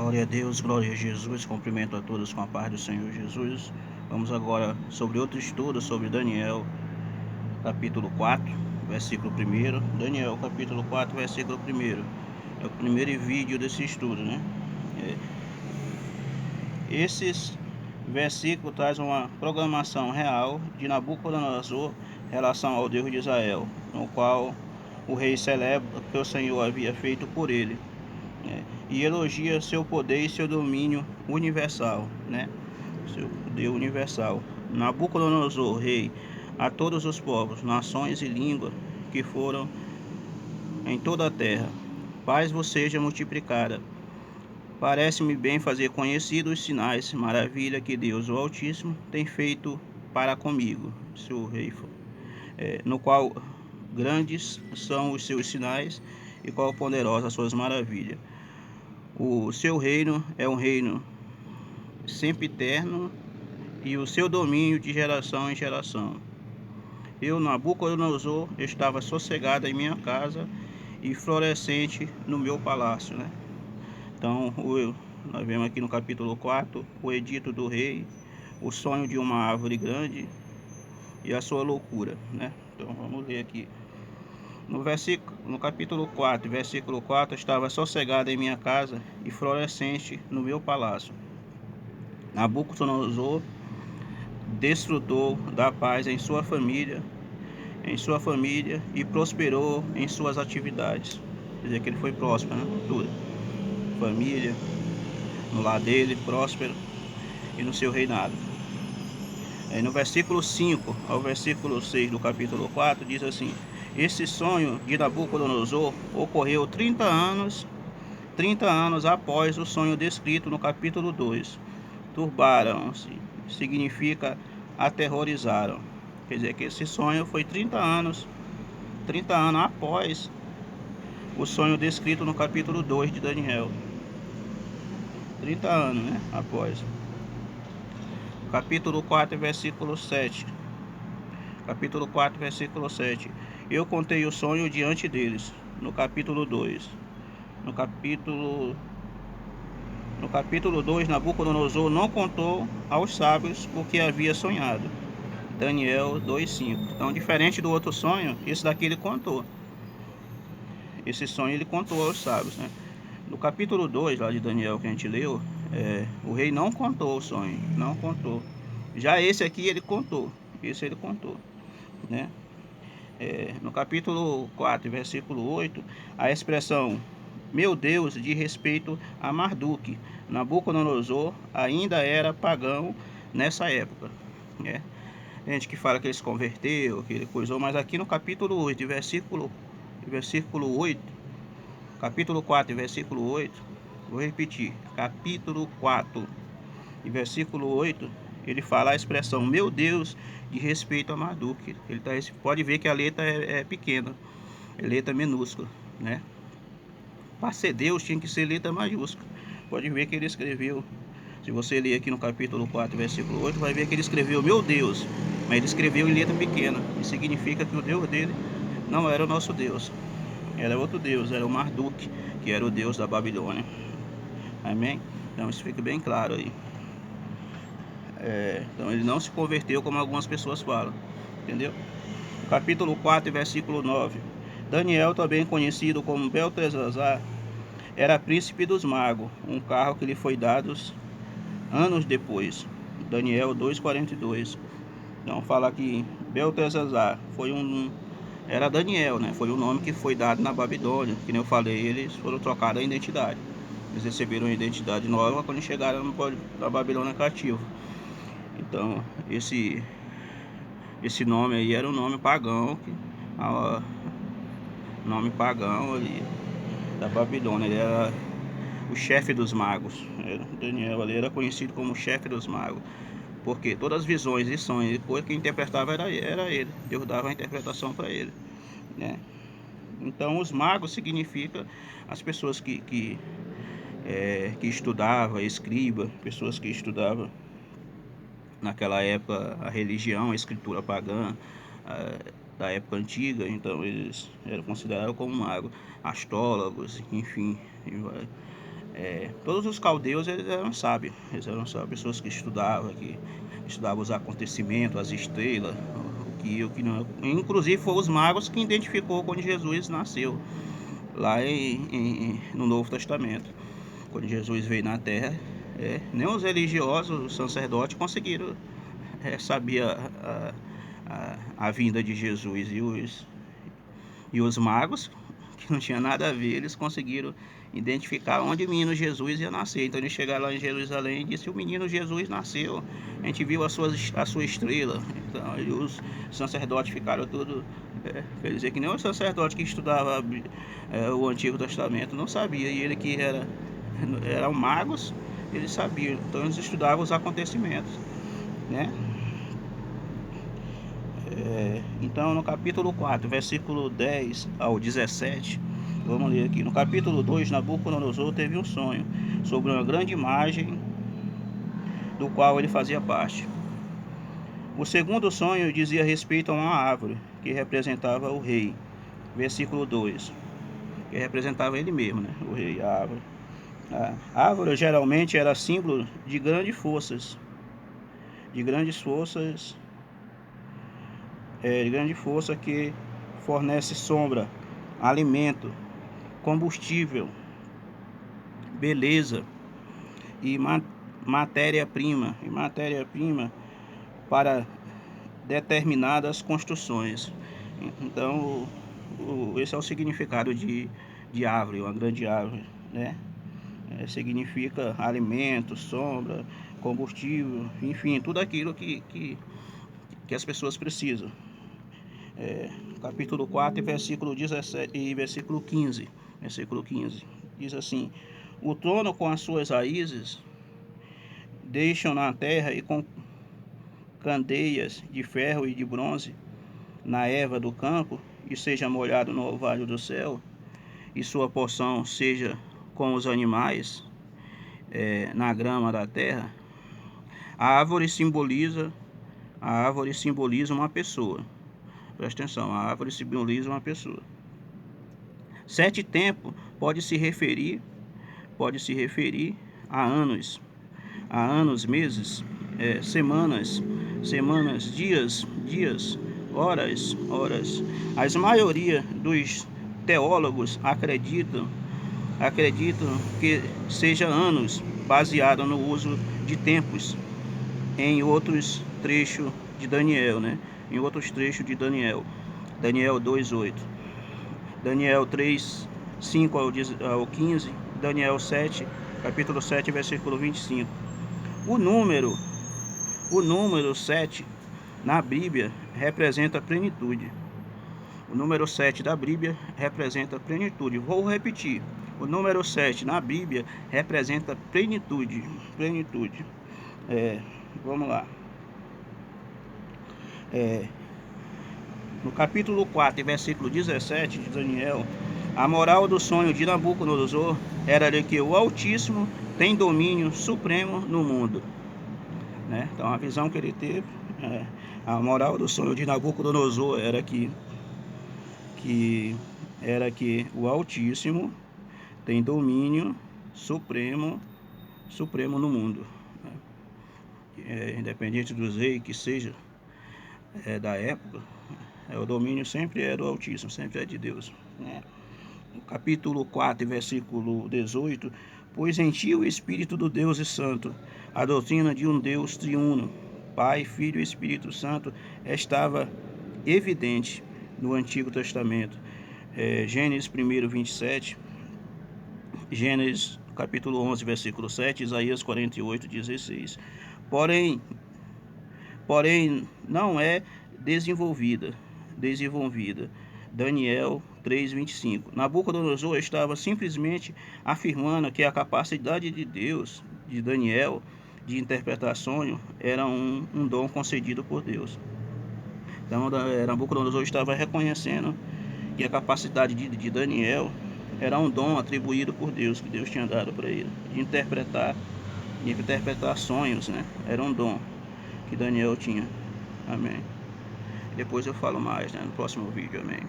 Glória a Deus, glória a Jesus, cumprimento a todos com a paz do Senhor Jesus. Vamos agora sobre outro estudo sobre Daniel, capítulo 4, versículo 1. Daniel, capítulo 4, versículo 1. É o primeiro vídeo desse estudo, né? Esses versículos trazem uma programação real de Nabucodonosor em relação ao Deus de Israel, no qual o rei celebra o que o Senhor havia feito por ele. E elogia seu poder e seu domínio universal, né? Seu poder universal. Nabucodonosor, rei, a todos os povos, nações e línguas que foram em toda a terra, paz vos seja multiplicada. Parece-me bem fazer conhecidos os sinais, maravilha que Deus, o Altíssimo, tem feito para comigo, seu rei, no qual grandes são os seus sinais e qual poderosa as suas maravilhas. O seu reino é um reino sempiterno e o seu domínio de geração em geração. Eu, Nabucodonosor, estava sossegado em minha casa e florescente no meu palácio, né? Então, nós vemos aqui no capítulo 4, o edito do rei, o sonho de uma árvore grande e a sua loucura, né? Então, vamos ler aqui. No capítulo 4, versículo 4, estava sossegado em minha casa e florescente no meu palácio. Nabucodonosor, desfrutou da paz em sua família e prosperou em suas atividades. Quer dizer que ele foi próspero, né? Tudo. Família, no lar dele, próspero e no seu reinado. No versículo 5 ao versículo 6 do capítulo 4 diz assim: esse sonho de Nabucodonosor ocorreu 30 anos após o sonho descrito no capítulo 2. Turbaram-se, significa aterrorizaram. Quer dizer que esse sonho foi 30 anos após o sonho descrito no capítulo 2 de Daniel. 30 anos, né? Após. Capítulo 4, versículo 7. Capítulo 4, versículo 7. Eu contei o sonho diante deles. No capítulo 2. No capítulo 2, Nabucodonosor não contou aos sábios o que havia sonhado. Daniel 2:5. Então, diferente do outro sonho, esse daqui ele contou. Esse sonho ele contou aos sábios, né? No capítulo 2 lá de Daniel que a gente leu, o rei não contou o sonho, não contou. Já esse aqui ele contou, né? No capítulo 4, versículo 8, a expressão meu Deus diz respeito a Marduk. Nabucodonosor ainda era pagão nessa época, né? Gente que fala que ele se converteu, que ele coisou, mas aqui no capítulo 8, versículo 8, capítulo 4, versículo 8, vou repetir, capítulo 4, versículo 8, ele fala a expressão meu Deus de respeito a Marduk. Ele pode ver que a letra é pequena, é letra minúscula, né? Para ser Deus tinha que ser letra maiúscula. Pode ver que ele escreveu, se você ler aqui no capítulo 4, versículo 8, vai ver que ele escreveu meu Deus, mas ele escreveu em letra pequena. Isso significa que o Deus dele não era o nosso Deus, era outro Deus, era o Marduk, que era o Deus da Babilônia. Amém? Então isso fica bem claro aí. Então ele não se converteu como algumas pessoas falam, entendeu? Capítulo 4, versículo 9. Daniel, também conhecido como Beltesazar, era príncipe dos magos, um cargo que lhe foi dado anos depois. Daniel 2:42. Então fala que Beltesazar era Daniel, né? Foi o nome que foi dado na Babilônia. Que nem eu falei, eles foram trocados a identidade. Eles receberam a identidade nova quando chegaram na Babilônia cativo. Então esse nome aí era um nome pagão, nome pagão ali da Babilônia. Ele era o chefe dos magos. Daniel ali era conhecido como o chefe dos magos, porque todas as visões e sonhos e coisa que interpretava era ele. Deus dava a interpretação para ele, né? Então os magos significa as pessoas que estudavam, escriba, pessoas que estudavam naquela época a religião, a escritura pagã da época antiga. Então eles eram considerados como magos, astrólogos, enfim, Todos os caldeus eles eram sábios, pessoas que estudavam os acontecimentos, as estrelas, o que não. Inclusive foram os magos que identificou quando Jesus nasceu, lá no Novo Testamento. Quando Jesus veio na Terra, nem os religiosos, os sacerdotes conseguiram saber a vinda de Jesus, e os magos, que não tinha nada a ver, eles conseguiram identificar onde o menino Jesus ia nascer. Então eles chegaram lá em Jerusalém e disse: o menino Jesus nasceu, a gente viu a sua estrela. Então os sacerdotes ficaram todos, quer dizer que nem o sacerdote que estudava o Antigo Testamento não sabia, e ele que eram magos, eles sabiam. Então eles estudavam os acontecimentos, né? Então no capítulo 4, versículo 10 ao 17, vamos ler aqui. No capítulo 2, Nabucodonosor teve um sonho sobre uma grande imagem do qual ele fazia parte. O segundo sonho dizia respeito a uma árvore que representava o rei. Versículo 2, que representava ele mesmo, né? O rei, a árvore. A árvore geralmente era símbolo de grandes forças, de grande força que fornece sombra, alimento, combustível, beleza e matéria-prima para determinadas construções. Então esse é o significado de árvore, uma grande árvore, né? Significa alimento, sombra, combustível, enfim, tudo aquilo que as pessoas precisam. Capítulo 4, versículo 17 e versículo 15. Versículo 15 diz assim: o trono com as suas raízes deixam na terra, e com candeias de ferro e de bronze na erva do campo, e seja molhado no orvalho do céu, e sua porção seja com os animais na grama da terra. A árvore simboliza uma pessoa. Presta atenção, a árvore simboliza uma pessoa. 7 tempos pode se referir a anos, meses, semanas, dias, horas. A maioria dos teólogos acreditam que seja anos, baseado no uso de tempos em outros trechos de Daniel, né? Daniel 2:8, Daniel 3:5 ao 15, Daniel 7, capítulo 7, versículo 25. O número 7 na Bíblia representa plenitude. O número 7 da Bíblia representa plenitude. Vou repetir. O número 7 na Bíblia representa plenitude. Vamos lá. No capítulo 4, versículo 17 de Daniel, a moral do sonho de Nabucodonosor era de que o Altíssimo tem domínio supremo no mundo, né? Então a visão que ele teve, a moral do sonho de Nabucodonosor era que o Altíssimo tem domínio supremo no mundo, né? Independente dos reis que seja da época, o domínio sempre é do Altíssimo, sempre é de Deus, né? No capítulo 4, versículo 18, pois em ti o Espírito do Deus é santo, a doutrina de um Deus triuno, Pai, Filho e Espírito Santo, estava evidente no Antigo Testamento. Gênesis 1, 27, Gênesis capítulo 11, versículo 7, Isaías 48, 16. Porém não é desenvolvida. Daniel 3:25. Nabucodonosor estava simplesmente afirmando que a capacidade de Deus, de Daniel, de interpretar sonho, era um dom concedido por Deus. Então Nabucodonosor estava reconhecendo que a capacidade de Daniel era um dom atribuído por Deus, que Deus tinha dado para ele, de interpretar sonhos, né? Era um dom que Daniel tinha. Amém. Depois eu falo mais, né, no próximo vídeo. Amém.